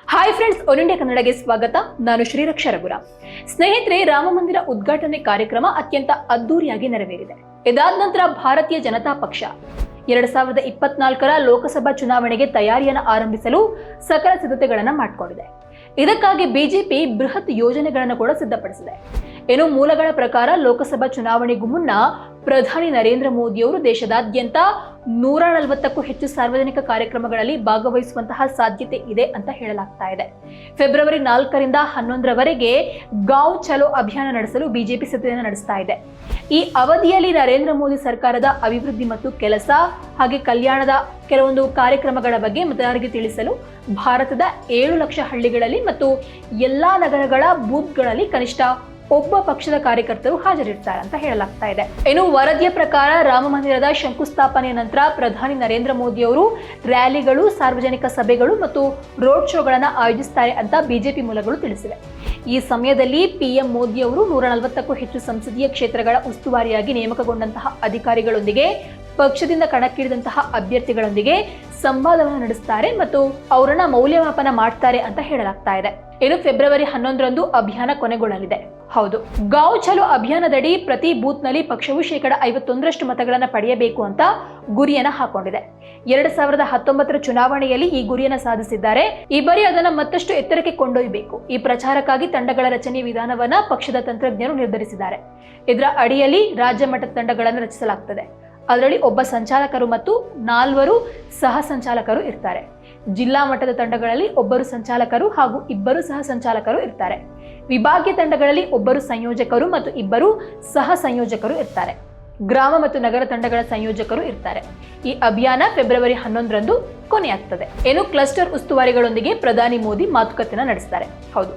Hi friends, one India ಕನ್ನಡಗೆ ಸ್ವಾಗತ. ನಾನು ಶ್ರೀರಕ್ಷಾ ರಘುರಾಮ್. ಸ್ನೇಹಿತರೆ, ರಾಮ ಮಂದಿರ ಉದ್ಘಾಟನೆ ಕಾರ್ಯಕ್ರಮ ಅತ್ಯಂತ ಅದ್ದೂರಿಯಾಗಿ ನೆರವೇರಿದೆ. ಇದಾದ ನಂತರ ಭಾರತೀಯ ಜನತಾ ಪಕ್ಷ 2024ರ ಲೋಕಸಭಾ ಚುನಾವಣೆಗೆ ತಯಾರಿಯನ್ನು ಆರಂಭಿಸಲು ಸಕಲ ಸಿದ್ಧತೆಗಳನ್ನು ಮಾಡಿಕೊಂಡಿದೆ. ಇದಕ್ಕಾಗಿ ಬಿಜೆಪಿ ಬೃಹತ್ ಯೋಜನೆಗಳನ್ನು ಕೂಡ ಸಿದ್ಧಪಡಿಸಿದೆ. ಮೂಲಗಳ ಪ್ರಕಾರ ಲೋಕಸಭಾ ಚುನಾವಣೆಗೂ ಮುನ್ನ ಪ್ರಧಾನಿ ನರೇಂದ್ರ ಮೋದಿ ಅವರು ದೇಶದಾದ್ಯಂತ 140ಕ್ಕೂ ಹೆಚ್ಚು ಸಾರ್ವಜನಿಕ ಕಾರ್ಯಕ್ರಮಗಳಲ್ಲಿ ಭಾಗವಹಿಸುವಂತಹ ಸಾಧ್ಯತೆ ಇದೆ ಅಂತ ಹೇಳಲಾಗ್ತಾ ಇದೆ. ಫೆಬ್ರವರಿ 4ರಿಂದ 11ರವರೆಗೆ ಗಾಂವ್ ಚಲೋ ಅಭಿಯಾನ ನಡೆಸಲು ಬಿಜೆಪಿ ಸಿದ್ಧತೆಯನ್ನು ನಡೆಸ್ತಾ ಇದೆ. ಈ ಅವಧಿಯಲ್ಲಿ ನರೇಂದ್ರ ಮೋದಿ ಸರ್ಕಾರದ ಅಭಿವೃದ್ಧಿ ಮತ್ತು ಕೆಲಸ ಹಾಗೆ ಕಲ್ಯಾಣದ ಕೆಲವೊಂದು ಕಾರ್ಯಕ್ರಮಗಳ ಬಗ್ಗೆ ಮತದಾರರಿಗೆ ತಿಳಿಸಲು ಭಾರತದ 7 ಲಕ್ಷ ಹಳ್ಳಿಗಳಲ್ಲಿ ಮತ್ತು ಎಲ್ಲಾ ನಗರಗಳ ಬೂತ್ಗಳಲ್ಲಿ ಕನಿಷ್ಠ ಒಬ್ಬ ಪಕ್ಷದ ಕಾರ್ಯಕರ್ತರು ಹಾಜರಿರ್ತಾರೆ ಅಂತ ಹೇಳಲಾಗ್ತಾ ಇದೆ. ವರದಿಯ ಪ್ರಕಾರ ರಾಮ ಮಂದಿರದ ಶಂಕುಸ್ಥಾಪನೆಯ ನಂತರ ಪ್ರಧಾನಿ ನರೇಂದ್ರ ಮೋದಿ ಅವರು ರ್ಯಾಲಿಗಳು, ಸಾರ್ವಜನಿಕ ಸಭೆಗಳು ಮತ್ತು ರೋಡ್ ಶೋಗಳನ್ನು ಆಯೋಜಿಸುತ್ತಾರೆ ಅಂತ ಬಿಜೆಪಿ ಮೂಲಗಳು ತಿಳಿಸಿವೆ. ಈ ಸಮಯದಲ್ಲಿ ಪಿಎಂ ಮೋದಿ ಅವರು 140ಕ್ಕೂ ಹೆಚ್ಚು ಸಂಸದೀಯ ಕ್ಷೇತ್ರಗಳ ಉಸ್ತುವಾರಿಯಾಗಿ ನೇಮಕಗೊಂಡಂತಹ ಅಧಿಕಾರಿಗಳೊಂದಿಗೆ, ಪಕ್ಷದಿಂದ ಕಣಕ್ಕಿಳಿದಂತಹ ಅಭ್ಯರ್ಥಿಗಳೊಂದಿಗೆ ಸಂವಾದವನ್ನು ನಡೆಸುತ್ತಾರೆ ಮತ್ತು ಅವರನ್ನ ಮೌಲ್ಯಮಾಪನ ಮಾಡ್ತಾರೆ ಅಂತ ಹೇಳಲಾಗ್ತಾ ಇದೆ. ಫೆಬ್ರವರಿ 11ರಂದು ಅಭಿಯಾನ ಕೊನೆಗೊಳ್ಳಲಿದೆ. ಹೌದು, ಗಾಂವ್ ಚಲೋ ಅಭಿಯಾನದಡಿ ಪ್ರತಿ ಬೂತ್ ನಲ್ಲಿ ಪಕ್ಷವು 51% ಮತಗಳನ್ನು ಪಡೆಯಬೇಕು ಅಂತ ಗುರಿಯನ್ನ ಹಾಕೊಂಡಿದೆ. 2019ರ ಚುನಾವಣೆಯಲ್ಲಿ ಈ ಗುರಿಯನ್ನ ಸಾಧಿಸಿದ್ದಾರೆ. ಈ ಬಾರಿ ಅದನ್ನ ಮತ್ತಷ್ಟು ಎತ್ತರಕ್ಕೆ ಕೊಂಡೊಯ್ಯಬೇಕು. ಈ ಪ್ರಚಾರಕ್ಕಾಗಿ ತಂಡಗಳ ರಚನೆಯ ವಿಧಾನವನ್ನ ಪಕ್ಷದ ತಂತ್ರಜ್ಞರು ನಿರ್ಧರಿಸಿದ್ದಾರೆ. ಇದರ ಅಡಿಯಲ್ಲಿ ರಾಜ್ಯ ಮಟ್ಟದ ತಂಡಗಳನ್ನು ರಚಿಸಲಾಗುತ್ತದೆ. ಅದರಲ್ಲಿ ಒಬ್ಬ ಸಂಚಾಲಕರು ಮತ್ತು 4 ಸಹ ಸಂಚಾಲಕರು ಇರ್ತಾರೆ. ಜಿಲ್ಲಾ ಮಟ್ಟದ ತಂಡಗಳಲ್ಲಿ ಒಬ್ಬರು ಸಂಚಾಲಕರು ಹಾಗೂ 2 ಸಹ ಸಂಚಾಲಕರು ಇರ್ತಾರೆ. ವಿಭಾಗೀಯ ತಂಡಗಳಲ್ಲಿ ಒಬ್ಬರು ಸಂಯೋಜಕರು ಮತ್ತು 2 ಸಹ ಸಂಯೋಜಕರು ಇರ್ತಾರೆ. ಗ್ರಾಮ ಮತ್ತು ನಗರ ತಂಡಗಳ ಸಂಯೋಜಕರು ಇರ್ತಾರೆ. ಈ ಅಭಿಯಾನ ಫೆಬ್ರವರಿ 11ರಂದು ಕೊನೆಯಾಗ್ತದೆ. ಕ್ಲಸ್ಟರ್ ಉಸ್ತುವಾರಿಗಳೊಂದಿಗೆ ಪ್ರಧಾನಿ ಮೋದಿ ಮಾತುಕತೆನ ನಡೆಸ್ತಾರೆ. ಹೌದು,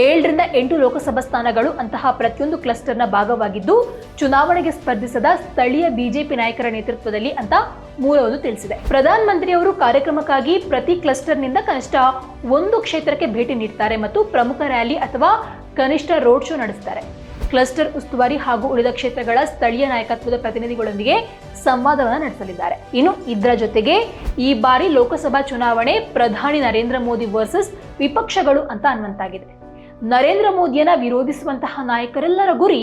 7ರಿಂದ 8 ಲೋಕಸಭಾ ಸ್ಥಾನಗಳು ಅಂತಹ ಪ್ರತಿಯೊಂದು ಕ್ಲಸ್ಟರ್ನ ಭಾಗವಾಗಿದ್ದು ಚುನಾವಣೆಗೆ ಸ್ಪರ್ಧಿಸದ ಸ್ಥಳೀಯ ಬಿಜೆಪಿ ನಾಯಕರ ನೇತೃತ್ವದಲ್ಲಿ ಅಂತ ಮೂಲವೊಂದು ತಿಳಿಸಿದೆ. ಪ್ರಧಾನ ಮಂತ್ರಿಯವರು ಕಾರ್ಯಕ್ರಮಕ್ಕಾಗಿ ಪ್ರತಿ ಕ್ಲಸ್ಟರ್ನಿಂದ ಕನಿಷ್ಠ 1 ಕ್ಷೇತ್ರಕ್ಕೆ ಭೇಟಿ ನೀಡ್ತಾರೆ ಮತ್ತು ಪ್ರಮುಖ ರ್ಯಾಲಿ ಅಥವಾ ಕನಿಷ್ಠ ರೋಡ್ ಶೋ ನಡೆಸ್ತಾರೆ. ಕ್ಲಸ್ಟರ್ ಉಸ್ತುವಾರಿ ಹಾಗೂ ಉಳಿದ ಕ್ಷೇತ್ರಗಳ ಸ್ಥಳೀಯ ನಾಯಕತ್ವದ ಪ್ರತಿನಿಧಿಗಳೊಂದಿಗೆ ಸಂವಾದವನ್ನು ನಡೆಸಲಿದ್ದಾರೆ. ಇದರ ಜೊತೆಗೆ ಈ ಬಾರಿ ಲೋಕಸಭಾ ಚುನಾವಣೆ ಪ್ರಧಾನಿ ನರೇಂದ್ರ ಮೋದಿ ವರ್ಸಸ್ ವಿಪಕ್ಷಗಳು ಅಂತ ಅನ್ನುವಂತಾಗಿದೆ. ನರೇಂದ್ರ ಮೋದಿಯನ್ನ ವಿರೋಧಿಸುವಂತಹ ನಾಯಕರೆಲ್ಲರ ಗುರಿ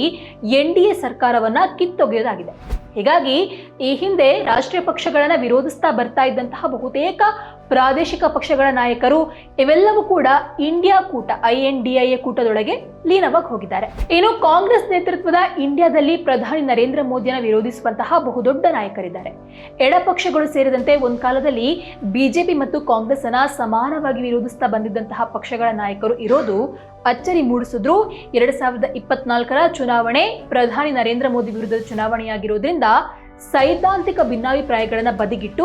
ಎನ್ಡಿಎ ಸರ್ಕಾರವನ್ನ ಕಿತ್ತೊಗೆಯೋದಾಗಿದೆ. ಹೀಗಾಗಿ ಈ ಹಿಂದೆ ರಾಷ್ಟ್ರೀಯ ಪಕ್ಷಗಳನ್ನ ವಿರೋಧಿಸ್ತಾ ಬರ್ತಾ ಇದ್ದಂತಹ ಬಹುತೇಕ ಪ್ರಾದೇಶಿಕ ಪಕ್ಷಗಳ ನಾಯಕರು ಇವೆಲ್ಲವೂ ಕೂಡ ಇಂಡಿಯಾ ಕೂಟ INDIA ಕೂಟದೊಳಗೆ ಲೀನವಾಗಿ ಹೋಗಿದ್ದಾರೆ. ಕಾಂಗ್ರೆಸ್ ನೇತೃತ್ವದ ಇಂಡಿಯಾದಲ್ಲಿ ಪ್ರಧಾನಿ ನರೇಂದ್ರ ಮೋದಿಯನ್ನ ವಿರೋಧಿಸುವಂತಹ ಬಹುದೊಡ್ಡ ನಾಯಕರಿದ್ದಾರೆ. ಎಡಪಕ್ಷಗಳು ಸೇರಿದಂತೆ ಒಂದು ಕಾಲದಲ್ಲಿ ಬಿಜೆಪಿ ಮತ್ತು ಕಾಂಗ್ರೆಸ್ ಅನ್ನ ಸಮಾನವಾಗಿ ವಿರೋಧಿಸ್ತಾ ಬಂದಿದ್ದಂತಹ ಪಕ್ಷಗಳ ನಾಯಕರು ಇರೋದು ಅಚ್ಚರಿ ಮೂಡಿಸಿದ್ರು. 2024ರ ಚುನಾವಣೆ ಪ್ರಧಾನಿ ನರೇಂದ್ರ ಮೋದಿ ವಿರುದ್ಧದ ಚುನಾವಣೆಯಾಗಿರೋದ್ರಿಂದ ಸೈದ್ಧಾಂತಿಕ ಭಿನ್ನಾಭಿಪ್ರಾಯಗಳನ್ನು ಬದಿಗಿಟ್ಟು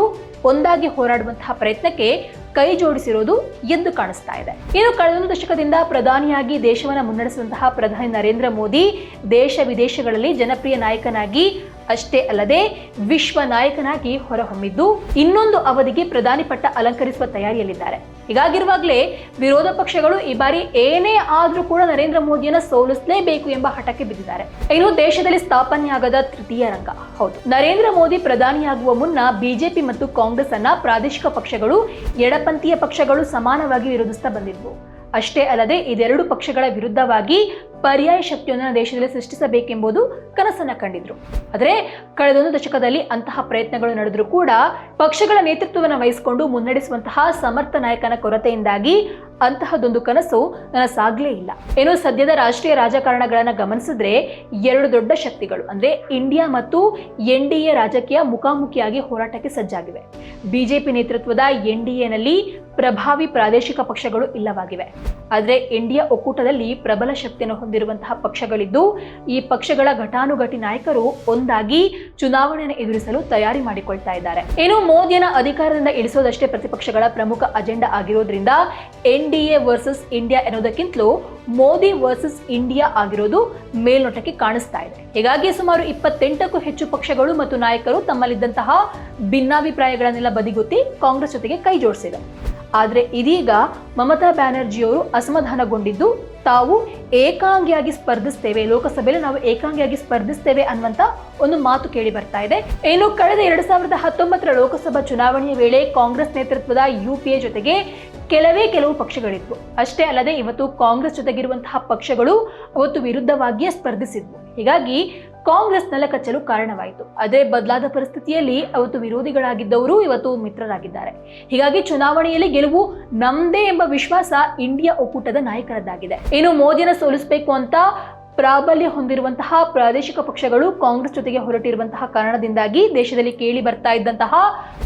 ಒಂದಾಗಿ ಹೋರಾಡುವಂತಹ ಪ್ರಯತ್ನಕ್ಕೆ ಕೈ ಜೋಡಿಸಿರೋದು ಎದ್ದು ಕಾಣಿಸ್ತಾ ಇದೆ. ಕಳೆದ 1 ದಶಕದಿಂದ ಪ್ರಧಾನಿಯಾಗಿ ದೇಶವನ್ನು ಮುನ್ನಡೆಸಿದಂತಹ ಪ್ರಧಾನಿ ನರೇಂದ್ರ ಮೋದಿ ದೇಶ ವಿದೇಶಗಳಲ್ಲಿ ಜನಪ್ರಿಯ ನಾಯಕನಾಗಿ ಅಷ್ಟೇ ಅಲ್ಲದೆ ವಿಶ್ವ ನಾಯಕನಾಗಿ ಹೊರಹೊಮ್ಮಿದ್ದು ಇನ್ನೊಂದು ಅವಧಿಗೆ ಪ್ರಧಾನಿ ಪಟ್ಟ ಅಲಂಕರಿಸುವ ತಯಾರಿಯಲ್ಲಿದ್ದಾರೆ. ಹೀಗಾಗಿರುವಾಗಲೇ ವಿರೋಧ ಪಕ್ಷಗಳು ಈ ಬಾರಿ ಏನೇ ಆದ್ರೂ ಕೂಡ ನರೇಂದ್ರ ಮೋದಿಯನ್ನ ಸೋಲಿಸಲೇಬೇಕು ಎಂಬ ಹಠಕ್ಕೆ ಬಿದ್ದಿದ್ದಾರೆ. ದೇಶದಲ್ಲಿ ಸ್ಥಾಪನೆಯಾಗದ ತೃತೀಯ ರಂಗ. ಹೌದು, ನರೇಂದ್ರ ಮೋದಿ ಪ್ರಧಾನಿಯಾಗುವ ಮುನ್ನ ಬಿಜೆಪಿ ಮತ್ತು ಕಾಂಗ್ರೆಸ್ ಅನ್ನ ಪ್ರಾದೇಶಿಕ ಪಕ್ಷಗಳು, ಎಡಪಂಥೀಯ ಪಕ್ಷಗಳು ಸಮಾನವಾಗಿ ವಿರೋಧಿಸ್ತಾ ಬಂದಿದ್ವು. ಅಷ್ಟೇ ಅಲ್ಲದೆ ಇದೆರಡು ಪಕ್ಷಗಳ ವಿರುದ್ಧವಾಗಿ ಪರ್ಯಾಯ ಶಕ್ತಿಯೊಂದನ್ನು ದೇಶದಲ್ಲಿ ಸೃಷ್ಟಿಸಬೇಕೆಂಬುದು ಕನಸನ್ನ ಕಂಡಿದ್ರು. ಆದರೆ ಕಳೆದ 1 ದಶಕದಲ್ಲಿ ಅಂತಹ ಪ್ರಯತ್ನಗಳು ನಡೆದರೂ ಕೂಡ ಪಕ್ಷಗಳ ನೇತೃತ್ವವನ್ನು ವಹಿಸಿಕೊಂಡು ಮುನ್ನಡೆಸುವಂತಹ ಸಮರ್ಥ ನಾಯಕನ ಕೊರತೆಯಿಂದಾಗಿ ಅಂತಹದೊಂದು ಕನಸು ನನಸಾಗ್ಲೇ ಇಲ್ಲ. ಸದ್ಯದ ರಾಷ್ಟ್ರೀಯ ರಾಜಕಾರಣಗಳನ್ನ ಗಮನಿಸಿದ್ರೆ 2 ದೊಡ್ಡ ಶಕ್ತಿಗಳು ಅಂದ್ರೆ ಇಂಡಿಯಾ ಮತ್ತು NDA ರಾಜಕೀಯ ಮುಖಾಮುಖಿಯಾಗಿ ಹೋರಾಟಕ್ಕೆ ಸಜ್ಜಾಗಿವೆ. ಬಿಜೆಪಿ ನೇತೃತ್ವದ NDAನಲ್ಲಿ ಪ್ರಭಾವಿ ಪ್ರಾದೇಶಿಕ ಪಕ್ಷಗಳು ಇಲ್ಲವಾಗಿವೆ. ಆದರೆ ಇಂಡಿಯಾ ಒಕ್ಕೂಟದಲ್ಲಿ ಪ್ರಬಲ ಶಕ್ತಿಯನ್ನು ಹೊಂದಿರುವಂತಹ ಪಕ್ಷಗಳಿದ್ದು ಈ ಪಕ್ಷಗಳ ಘಟಾನುಘಟಿ ನಾಯಕರು ಒಂದಾಗಿ ಚುನಾವಣೆಯನ್ನು ಎದುರಿಸಲು ತಯಾರಿ ಮಾಡಿಕೊಳ್ತಾ ಇದ್ದಾರೆ. ಮೋದಿಯನ್ನ ಅಧಿಕಾರದಿಂದ ಇಳಿಸೋದಷ್ಟೇ ಪ್ರತಿಪಕ್ಷಗಳ ಪ್ರಮುಖ ಅಜೆಂಡಾ ಆಗಿರೋದ್ರಿಂದ NDA ವರ್ಸಸ್ ಇಂಡಿಯಾ ಎನ್ನುವುದಕ್ಕಿಂತಲೂ ಮೋದಿ ವರ್ಸಸ್ ಇಂಡಿಯಾ ಆಗಿರೋದು ಮೇಲ್ನೋಟಕ್ಕೆ ಕಾಣಿಸ್ತಾ ಇದೆ. ಹೀಗಾಗಿ ಸುಮಾರು 28ಕ್ಕೂ ಹೆಚ್ಚು ಪಕ್ಷಗಳು ಮತ್ತು ನಾಯಕರು ತಮ್ಮಲ್ಲಿದ್ದಂತಹ ಭಿನ್ನಾಭಿಪ್ರಾಯಗಳನ್ನೆಲ್ಲ ಬದಿಗೊತ್ತಿ ಕಾಂಗ್ರೆಸ್ ಜೊತೆಗೆ ಕೈ ಜೋಡಿಸಿದೆ. ಆದ್ರೆ ಇದೀಗ ಮಮತಾ ಬ್ಯಾನರ್ಜಿಯವರು ಅಸಮಾಧಾನಗೊಂಡಿದ್ದು ತಾವು ಏಕಾಂಗಿಯಾಗಿ ಸ್ಪರ್ಧಿಸ್ತೇವೆ, ಲೋಕಸಭೆಯಲ್ಲಿ ನಾವು ಏಕಾಂಗಿಯಾಗಿ ಸ್ಪರ್ಧಿಸ್ತೇವೆ ಅನ್ನುವಂತ ಒಂದು ಮಾತು ಕೇಳಿ ಬರ್ತಾ ಇದೆ. ಇನ್ನು ಕಳೆದ 2019 ಲೋಕಸಭಾ ಚುನಾವಣೆಯ ವೇಳೆ ಕಾಂಗ್ರೆಸ್ ನೇತೃತ್ವದ UPA ಜೊತೆಗೆ ಕೆಲವು ಪಕ್ಷಗಳಿದ್ವು. ಅಷ್ಟೇ ಅಲ್ಲದೆ ಇವತ್ತು ಕಾಂಗ್ರೆಸ್ ಜೊತೆಗಿರುವಂತಹ ಪಕ್ಷಗಳು ಅವತ್ತು ವಿರುದ್ಧವಾಗಿಯೇ ಸ್ಪರ್ಧಿಸಿದ್ವು. ಹೀಗಾಗಿ ಕಾಂಗ್ರೆಸ್ ನೆಲಕಚ್ಚಲು ಕಾರಣವಾಯಿತು. ಅದೇ ಬದಲಾದ ಪರಿಸ್ಥಿತಿಯಲ್ಲಿ ಅವತ್ತು ವಿರೋಧಿಗಳಾಗಿದ್ದವರು ಇವತ್ತು ಮಿತ್ರರಾಗಿದ್ದಾರೆ. ಹೀಗಾಗಿ ಚುನಾವಣೆಯಲ್ಲಿ ಗೆಲುವು ನಮ್ದೇ ಎಂಬ ವಿಶ್ವಾಸ ಇಂಡಿಯಾ ಒಕ್ಕೂಟದ ನಾಯಕರದ್ದಾಗಿದೆ. ಇನ್ನು ಮೋದಿಯನ್ನು ಸೋಲಿಸಬೇಕು ಅಂತ ಪ್ರಾಬಲ್ಯ ಹೊಂದಿರುವಂತಹ ಪ್ರಾದೇಶಿಕ ಪಕ್ಷಗಳು ಕಾಂಗ್ರೆಸ್ ಜೊತೆಗೆ ಹೊರಟಿರುವಂತಹ ಕಾರಣದಿಂದಾಗಿ ದೇಶದಲ್ಲಿ ಕೇಳಿ ಬರ್ತಾ ಇದ್ದಂತಹ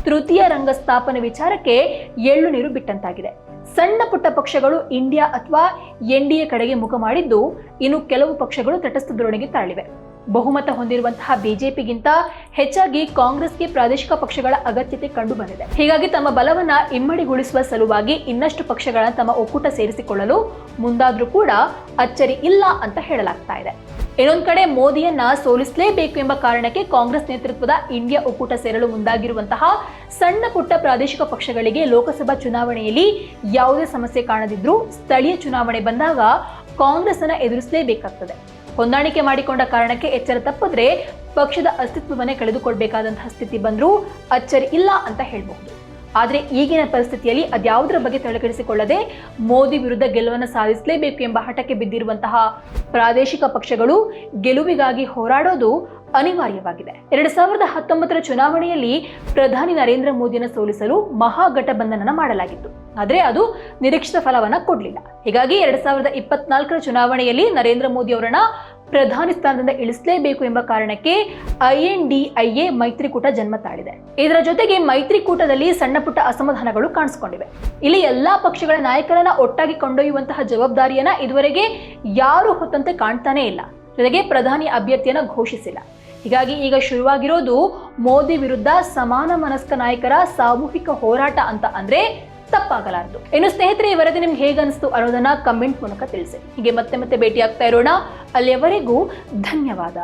ತೃತೀಯ ರಂಗ ಸ್ಥಾಪನೆ ವಿಚಾರಕ್ಕೆ ಎಳ್ಳು ನೀರು ಬಿಟ್ಟಂತಾಗಿದೆ. ಸಣ್ಣ ಪುಟ್ಟ ಪಕ್ಷಗಳು ಇಂಡಿಯಾ ಅಥವಾ NDA ಕಡೆಗೆ ಮುಖ ಮಾಡಿದ್ದು, ಇನ್ನು ಕೆಲವು ಪಕ್ಷಗಳು ತಟಸ್ಥ ಧೋರಣೆಗೆ ತಾಳಿವೆ. ಬಹುಮತ ಹೊಂದಿರುವಂತಹ ಬಿಜೆಪಿಗಿಂತ ಹೆಚ್ಚಾಗಿ ಕಾಂಗ್ರೆಸ್ಗೆ ಪ್ರಾದೇಶಿಕ ಪಕ್ಷಗಳ ಅಗತ್ಯತೆ ಕಂಡು ಬಂದಿದೆ. ಹೀಗಾಗಿ ತಮ್ಮ ಬಲವನ್ನ ಇಮ್ಮಡಿಗೊಳಿಸುವ ಸಲುವಾಗಿ ಇನ್ನಷ್ಟು ಪಕ್ಷಗಳನ್ನ ತಮ್ಮ ಒಕ್ಕೂಟ ಸೇರಿಸಿಕೊಳ್ಳಲು ಮುಂದಾದ್ರೂ ಕೂಡ ಅಚ್ಚರಿ ಇಲ್ಲ ಅಂತ ಹೇಳಲಾಗ್ತಾ ಇದೆ. ಇನ್ನೊಂದ್ ಕಡೆ ಮೋದಿಯನ್ನ ಸೋಲಿಸಲೇಬೇಕು ಎಂಬ ಕಾರಣಕ್ಕೆ ಕಾಂಗ್ರೆಸ್ ನೇತೃತ್ವದ ಇಂಡಿಯಾ ಒಕ್ಕೂಟ ಸೇರಲು ಮುಂದಾಗಿರುವಂತಹ ಸಣ್ಣ ಪುಟ್ಟ ಪ್ರಾದೇಶಿಕ ಪಕ್ಷಗಳಿಗೆ ಲೋಕಸಭಾ ಚುನಾವಣೆಯಲ್ಲಿ ಯಾವುದೇ ಸಮಸ್ಯೆ ಕಾಣದಿದ್ರೂ ಸ್ಥಳೀಯ ಚುನಾವಣೆ ಬಂದಾಗ ಕಾಂಗ್ರೆಸ್ ಅನ್ನ ಎದುರಿಸಲೇಬೇಕಾಗ್ತದೆ. ಹೊಂದಾಣಿಕೆ ಮಾಡಿಕೊಂಡ ಕಾರಣಕ್ಕೆ ಎಚ್ಚರ ತಪ್ಪಿದ್ರೆ ಪಕ್ಷದ ಅಸ್ತಿತ್ವವನ್ನೇ ಕಳೆದುಕೊಳ್ಬೇಕಾದಂತಹ ಸ್ಥಿತಿ ಬಂದ್ರೂ ಅಚ್ಚರಿ ಇಲ್ಲ ಅಂತ ಹೇಳಬಹುದು. ಆದ್ರೆ ಈಗಿನ ಪರಿಸ್ಥಿತಿಯಲ್ಲಿ ಅದ್ಯಾವುದರ ಬಗ್ಗೆ ತಲೆಕೆಡಿಸಿಕೊಳ್ಳದೆ ಮೋದಿ ವಿರುದ್ಧ ಗೆಲುವನ್ನು ಸಾಧಿಸಲೇಬೇಕು ಎಂಬ ಹಠಕ್ಕೆ ಬಿದ್ದಿರುವಂತಹ ಪ್ರಾದೇಶಿಕ ಪಕ್ಷಗಳು ಗೆಲುವಿಗಾಗಿ ಹೋರಾಡೋದು ಅನಿವಾರ್ಯವಾಗಿದೆ. 2019 ಚುನಾವಣೆಯಲ್ಲಿ ಪ್ರಧಾನಿ ನರೇಂದ್ರ ಮೋದಿಯನ್ನು ಸೋಲಿಸಲು ಮಹಾಗಠಬಂಧನ ಮಾಡಲಾಗಿತ್ತು. ಆದ್ರೆ ಅದು ನಿರೀಕ್ಷಿತ ಫಲವನ್ನ ಕೊಡ್ಲಿಲ್ಲ. ಹೀಗಾಗಿ 2024 ಚುನಾವಣೆಯಲ್ಲಿ ನರೇಂದ್ರ ಮೋದಿ ಅವರನ್ನ ಪ್ರಧಾನಿ ಸ್ಥಾನದಿಂದ ಇಳಿಸಲೇಬೇಕು ಎಂಬ ಕಾರಣಕ್ಕೆ INDIA ಮೈತ್ರಿಕೂಟ ಜನ್ಮ ತಾಳಿದೆ. ಇದರ ಜೊತೆಗೆ ಮೈತ್ರಿಕೂಟದಲ್ಲಿ ಸಣ್ಣ ಪುಟ್ಟ ಅಸಮಾಧಾನಗಳು ಕಾಣಿಸಿಕೊಂಡಿವೆ. ಇಲ್ಲಿ ಎಲ್ಲಾ ಪಕ್ಷಗಳ ನಾಯಕರನ್ನ ಒಟ್ಟಾಗಿ ಕೊಂಡೊಯ್ಯುವಂತಹ ಜವಾಬ್ದಾರಿಯನ್ನ ಇದುವರೆಗೆ ಯಾರು ಹೊತ್ತಂತೆ ಕಾಣ್ತಾನೆ ಇಲ್ಲ. ಜೊತೆಗೆ ಪ್ರಧಾನಿ ಅಭ್ಯರ್ಥಿಯನ್ನ ಘೋಷಿಸಿಲ್ಲ. ಹೀಗಾಗಿ ಈಗ ಶುರುವಾಗಿರೋದು ಮೋದಿ ವಿರುದ್ಧ ಸಮಾನ ಮನಸ್ಕ ನಾಯಕರ ಸಾಮೂಹಿಕ ಹೋರಾಟ ಅಂತ ಅಂದ್ರೆ ತಪ್ಪಾಗಲಾರದು. ಇನ್ನು ಸ್ನೇಹಿತರೆ, ಈ ವರದಿ ನಿಮ್ಗೆ ಹೇಗೆ ಅನಿಸ್ತು ಅನ್ನೋದನ್ನ ಕಮೆಂಟ್ ಮೂಲಕ ತಿಳಿಸಿ. ಹೀಗೆ ಮತ್ತೆ ಭೇಟಿ ಆಗ್ತಾ ಇರೋಣ. ಅಲ್ಲಿಯವರೆಗೂ ಧನ್ಯವಾದ.